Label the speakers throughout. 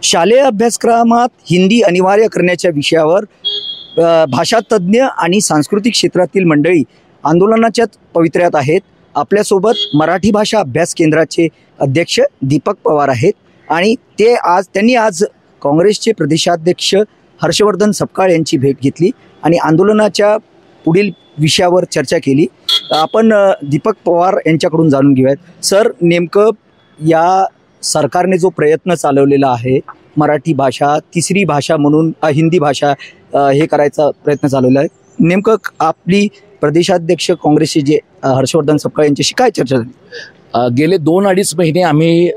Speaker 1: शालेय अभ्यासक्रमात हिंदी अनिवार्य करण्याच्या विषयावर भाषातज्ञ आणि सांस्कृतिक क्षेत्रातील मंडळी आंदोलनाच्या पवित्र्यात आहेत। आपल्यासोबत मराठी भाषा अभ्यास केंद्राचे अध्यक्ष दीपक पवार आहेत आणि त्यांनी आज काँग्रेसचे प्रदेशाध्यक्ष हर्षवर्धन सपकाळ यांची भेट घेतली आणि आंदोलनाच्या पुढील विषयावर चर्चा केली। आपण दीपक पवार यांच्याकडून जाणून घेऊयात। सर, नेमकं या सरकारने जो प्रयत्न चालवलेला आहे मराठी भाषा तिसरी भाषा म्हणून हिंदी भाषा हे करायचा प्रयत्न चालवला आहे, नेमकं आपली प्रदेशाध्यक्ष काँग्रेसचे जे हर्षवर्धन सपकाळ यांच्याशी काय चर्चा झाली?
Speaker 2: गेले 2-2.5 महिने आम्ही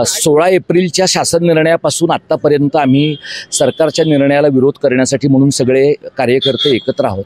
Speaker 2: 16 एप्रिलच्या शासन निर्णयापासून आत्तापर्यंत आम्ही सरकारच्या निर्णयाला विरोध करण्यासाठी म्हणून सगळे कार्यकर्ते एकत्र आहोत।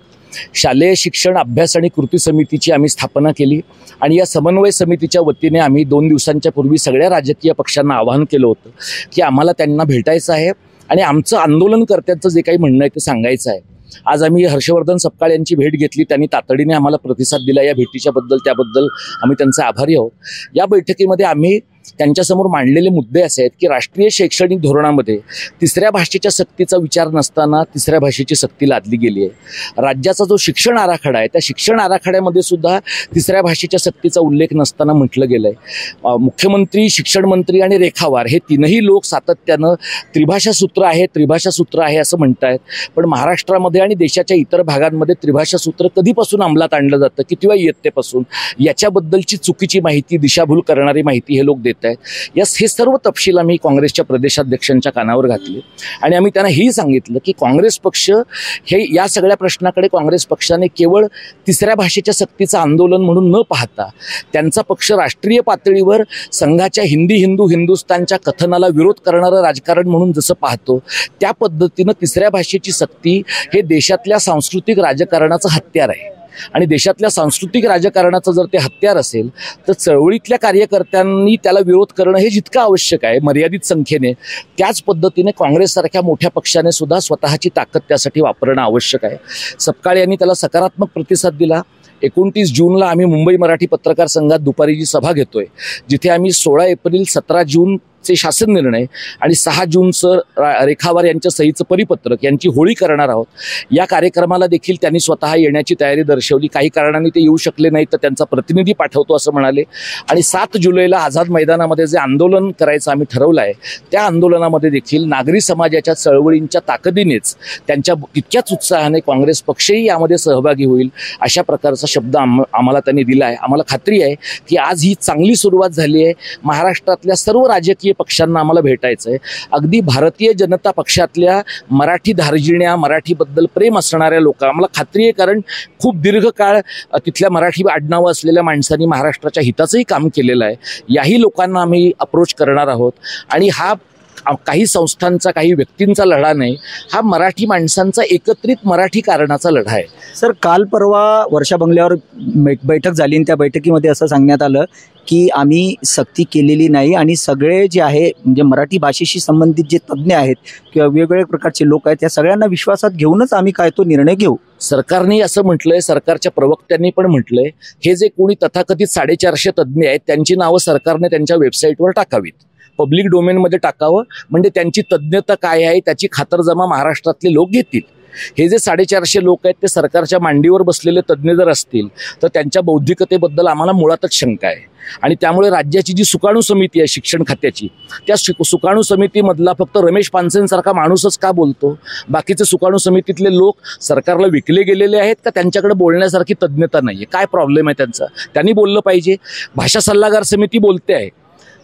Speaker 2: शालेय शिक्षण अभ्यास आणि कृती समितीची आम्ही स्थापना केली आणि या समन्वय समितीच्या वतीने आम्ही 2 दिवसांच्या पूर्वी सगळ्या राजकीय पक्षांना आवाहन केलं होतं की आम्हाला त्यांना भेटायचं आहे आणि आमचं आंदोलनकर्त्यांचं जे काही म्हणणं आहे ते सांगायचं आहे। आज आम्ही हर्षवर्धन सपकाळ यांची भेट घेतली, त्यांनी तातडीने आम्हाला प्रतिसाद दिला। या भेटीच्याबद्दल त्याबद्दल आम्ही त्यांचे आभारी आहोत। या बैठकीमध्ये आम्ही त्यांच्यासमोर मांडलेले मुद्दे असे आहेत की राष्ट्रीय शैक्षणिक धोरणामध्ये तिसऱ्या भाषेच्या सक्तीचा विचार नसताना तिसऱ्या भाषेची सक्ती लादली गेली आहे। राज्याचा जो शिक्षण आराखडा आहे त्या शिक्षण आराखड्यामध्ये सुद्धा तिसऱ्या भाषेच्या सक्तीचा उल्लेख नसताना म्हटलं गेलं आहे। मुख्यमंत्री, शिक्षण मंत्री आणि रेखावार हे तीनही लोक सातत्यानं त्रिभाषा सूत्र आहे असं म्हणतायत, पण महाराष्ट्रामध्ये आणि देशाच्या इतर भागांमध्ये त्रिभाषा सूत्र कधीपासून अंमलात आणलं जातं, किती वेळा इयत्तेपासून, याच्याबद्दलची चुकीची माहिती, दिशाभूल करणारी माहिती हे लोक देत आहेत। हे सर्व तपशील आम्ही काँग्रेसच्या प्रदेशाध्यक्षांच्या कानावर घातले आणि आम्ही त्यांना हेही सांगितलं की काँग्रेस पक्ष हे या सगळ्या प्रश्नाकडे काँग्रेस पक्षाने केवळ तिसऱ्या भाषेच्या सक्तीचं आंदोलन म्हणून न पाहता त्यांचा पक्ष राष्ट्रीय पातळीवर संघाच्या हिंदी हिंदू हिंदुस्थानच्या कथनाला विरोध करणारं राजकारण म्हणून जसं पाहतो त्या पद्धतीनं तिसऱ्या भाषेची सक्ती हे देशातल्या सांस्कृतिक राजकारणाचं हत्यार आहे आणि देशातल्या सांस्कृतिक राजकारणाचं जर ते हत्यार असेल तर चळवळीतल्या कार्यकर्त्यांनी त्याला विरोध करणं हे जितकं आवश्यक आहे मर्यादित संख्येने, त्याच पद्धतीने काँग्रेससारख्या मोठ्या पक्षाने सुद्धा स्वतःची ताकद त्यासाठी वापरणं आवश्यक आहे। सपकाळ यांनी त्याला सकारात्मक प्रतिसाद दिला। 29 जूनला आम्ही मुंबई मराठी पत्रकार संघात दुपारी जी सभा घेतोय, जिथे आम्ही 16 एप्रिल 17 जूनचे शासन निर्णय आणि 6 जूनचं रेखावार यांच्या सहीचं परिपत्रक यांची होळी करणार आहोत। या कार्यक्रमाला देखील त्यांनी स्वतः येण्याची तयारी दर्शवली। काही कारणांनी ते येऊ शकले नाही तर त्यांचा प्रतिनिधी पाठवतो असं म्हणाले आणि 7 जुलैला आझाद मैदानामध्ये जे आंदोलन करायचं आम्ही ठरवलं आहे त्या आंदोलनामध्ये देखील नागरी समाजाच्या चळवळींच्या ताकदीनेच त्यांच्या तितक्याच उत्साहाने काँग्रेस पक्षही यामध्ये सहभागी होईल अशा प्रकारचा शब्द आम्हाला त्यांनी दिला आहे। आम्हाला खात्री आहे की आज ही चांगली सुरुवात झाली आहे। महाराष्ट्रातल्या सर्व राजकीय पक्षांना आम्हाला भेटायचं आहे। अगदी भारतीय जनता पक्षातल्या मराठी धार्जिण्या, मराठीबद्दल प्रेम असणाऱ्या लोक, आम्हाला खात्री आहे कारण खूप दीर्घकाळ तिथल्या मराठी आडनावं असलेल्या माणसांनी महाराष्ट्राच्या हिताचंही काम केलेलं आहे। याही लोकांना आम्ही अप्रोच करणार आहोत आणि हा काही संस्थांचा, काही व्यक्तींचा लढा नाही, हा मराठी माणसांचा एकत्रित मराठी कारणाचा लढा आहे।
Speaker 1: सर, काल परवा वर्षा बंगल्यावर बैठक झाली आणि त्या बैठकीमध्ये असं सांगण्यात आलं की आम्ही सक्ती केलेली नाही आणि सगळे जे आहे म्हणजे मराठी भाषेशी संबंधित जे तज्ज्ञ आहेत किंवा वेगवेगळ्या प्रकारचे लोक आहेत त्या सगळ्यांना विश्वासात घेऊनच आम्ही काय तो निर्णय घेऊ।
Speaker 2: सरकारने असं म्हटलंय, सरकारच्या प्रवक्त्यांनी पण म्हटलंय, हे जे कोणी तथाकथित 450 तज्ज्ञ आहेत त्यांची नावं सरकारने त्यांच्या वेबसाईटवर टाकावीत, पब्लिक डोमेनमध्ये टाकावं, म्हणजे त्यांची तज्ज्ञता काय आहे त्याची खातरजमा महाराष्ट्रातले लोक घेतील। हे जे 450 लोक आहेत ते सरकारच्या मांडीवर बसलेले तज्ज्ञ जर असतील तर त्यांच्या बौद्धिकतेबद्दल आम्हाला मुळातच शंका आहे आणि त्यामुळे राज्याची जी सुकाणू समिती आहे शिक्षण खात्याची, त्या सुकाणू समितीमधला फक्त रमेश पानसेंसारखा माणूसच का बोलतो? बाकीचे सुकाणू समितीतले लोक सरकारला विकले गेलेले आहेत का त्यांच्याकडे बोलण्यासारखी तज्ज्ञता नाही आहे? काय प्रॉब्लेम आहे त्यांचा? त्यांनी बोललं पाहिजे। भाषा सल्लागार समिती बोलते आहे,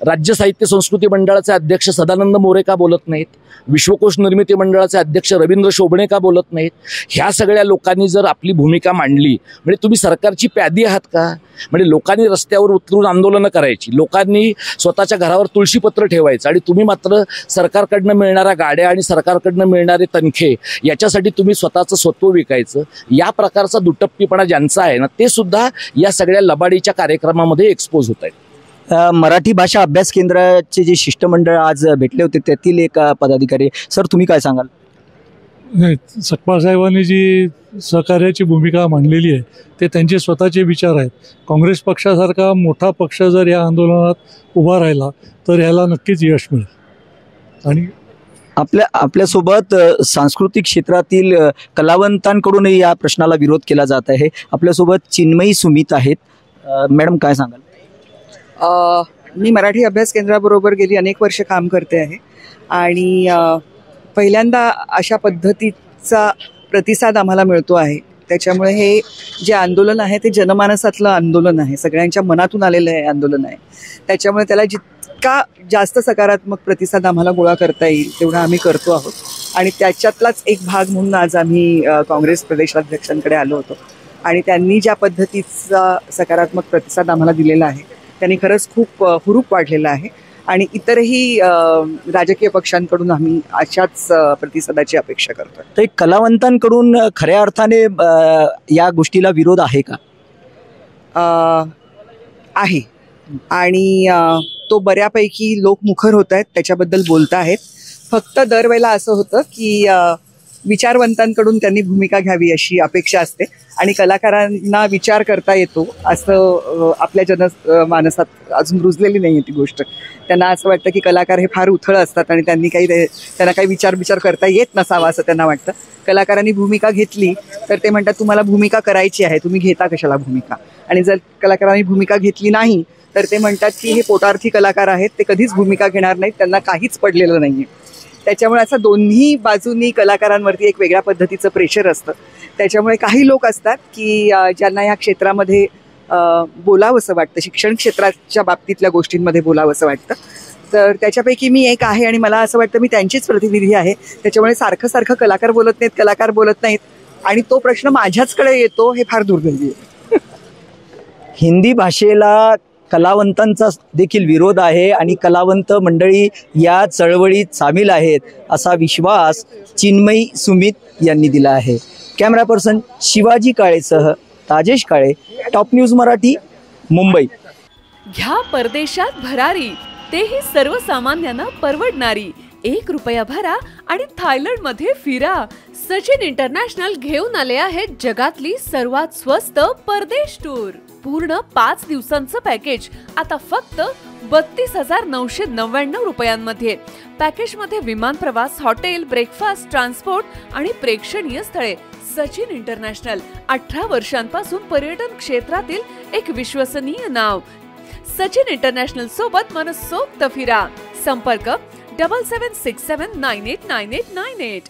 Speaker 2: राज्य साहित्य संस्कृती मंडळाचे अध्यक्ष सदानंद मोरे का बोलत नाहीत? विश्वकोश निर्मिती मंडळाचे अध्यक्ष रवींद्र शोभणे का बोलत नाहीत? ह्या सगळ्या लोकांनी जर आपली भूमिका मांडली म्हणजे तुम्ही सरकारची प्यादी आहात का? म्हणजे लोकांनी रस्त्यावर उतरून आंदोलनं करायची, लोकांनी स्वतःच्या घरावर तुळशीपत्र ठेवायचं आणि तुम्ही मात्र सरकारकडनं मिळणाऱ्या गाड्या आणि सरकारकडनं मिळणारे तनखे याच्यासाठी तुम्ही स्वतःचं स्वत्व विकायचं, या प्रकारचा दुटप्पीपणा ज्यांचा आहे ना ते सुद्धा या सगळ्या लबाडीच्या कार्यक्रमामध्ये एक्सपोज होत आहेत।
Speaker 1: मराठी भाषा अभ्यास केंद्राचे जे शिष्टमंडळ आज भेटले होते त्यातील एक पदाधिकारी, सर तुम्ही काय सांगाल?
Speaker 3: सपकाळ साहेबांनी जी सहकार्याची भूमिका मांडलेली आहे ते त्यांचे स्वतःचे विचार आहेत। काँग्रेस पक्षासारखा मोठा पक्ष जर या आंदोलनात उभा राहिला तर याला नक्कीच यश मिळेल आणि
Speaker 1: आपल्यासोबत सांस्कृतिक क्षेत्रातील कलावंतांकडूनही या प्रश्नाला विरोध केला जात आहे. आपल्यासोबत चिन्मयी सुमित आहेत. मॅडम काय सांगाल?
Speaker 4: मी मराठी अभ्यास केंद्राबरोबर गेली अनेक वर्ष काम करते आहे आणि पहिल्यांदा अशा पद्धतीचा प्रतिसाद आम्हाला मिळतो आहे. त्याच्यामुळे हे जे आंदोलन आहे ते जनमानसातलं आंदोलन आहे, सगळ्यांच्या मनातून आलेलं हे आंदोलन आहे. त्याच्यामुळे त्याला जितका जास्त सकारात्मक प्रतिसाद आम्हाला गोळा करता येईल तेवढा आम्ही करतो आहोत आणि त्याच्यातलाच एक भाग म्हणून आज आम्ही काँग्रेस प्रदेशाध्यक्षांकडे आलो होतो आणि त्यांनी ज्या पद्धतीचा सकारात्मक प्रतिसाद आम्हाला दिलेला आहे त्यांनी खरंच खूप हुरूप वाढलेला आहे आणि इतरही राजकीय पक्षांकडून आम्ही अशाच प्रतिसादाची अपेक्षा करतो.
Speaker 1: तर कलावंतांकडून खऱ्या अर्थाने या गोष्टीला विरोध आहे का?
Speaker 4: आहे आणि तो बऱ्यापैकी लोक मुखर होत आहेत, त्याच्याबद्दल बोलत आहेत. फक्त दरवेळेला असं होतं की विचारवंतांकडून त्यांनी भूमिका घ्यावी अशी अपेक्षा असते आणि कलाकारांना विचार करता येतो असं आपल्या जनमानसात अजून रुजलेली नाही आहे ती गोष्ट. त्यांना असं वाटतं की कलाकार हे फार उथळ असतात आणि त्यांना काही विचार करता येत नसावा असं त्यांना वाटतं. कलाकारांनी भूमिका घेतली तर ते म्हणतात तुम्हाला भूमिका करायची आहे, तुम्ही घेता कशाला भूमिका. आणि जर कलाकारांनी भूमिका घेतली नाही तर ते म्हणतात की हे पोटार्थी कलाकार आहेत, ते कधीच भूमिका घेणार नाहीत, त्यांना काहीच पडलेलं नाही आहे. त्याच्यामुळे असं दोन्ही बाजूंनी कलाकारांवरती एक वेगळ्या पद्धतीचं प्रेशर असतं. त्याच्यामुळे काही लोक असतात की ज्यांना या क्षेत्रामध्ये बोलावंसं वाटतं, शिक्षण क्षेत्राच्या बाबतीतल्या गोष्टींमध्ये बोलावंसं वाटतं. तर त्याच्यापैकी मी एक आहे आणि मला असं वाटतं मी त्यांचीच प्रतिनिधी आहे. त्याच्यामुळे सारखं कलाकार बोलत नाहीत आणि तो प्रश्न माझ्याचकडे येतो, हे फार दुर्दैवी आहे.
Speaker 1: हिंदी भाषेला कलावंतांचा देखील विरोध आहे आणि कलावंत मंडळी या चळवळीत सामील आहेत असा विश्वास चिन्मयी सुमित यांनी दिला आहे. कॅमेरा पर्सन शिवाजी काळेसह ताजेश काळे, टॉप न्यूज मराठी, मुंबई.
Speaker 5: घ्या परदेशात भरारी, तेही सर्वसामान्यांना परवडणारी. 1 रुपया भरा आणि थायलंडमध्ये फिरा. सचिन इंटरनॅशनल घेऊन आले आहेत जगातली सर्वात स्वस्त परदेश टूर. पूर्ण 5 दिवसांचं पॅकेज आता फक्त 32,999 रुपयांमध्ये. पॅकेजमध्ये विमान प्रवास, हॉटेल, ब्रेकफास्ट, ट्रान्सपोर्ट आणि प्रेक्षणीय स्थळे. सचिन इंटरनॅशनल 18 वर्षांपासून पर्यटन क्षेत्रातील एक विश्वसनीय नाव. सचिन इंटरनॅशनल सोबत मनसोक्त फिरा. संपर्क 7767989898.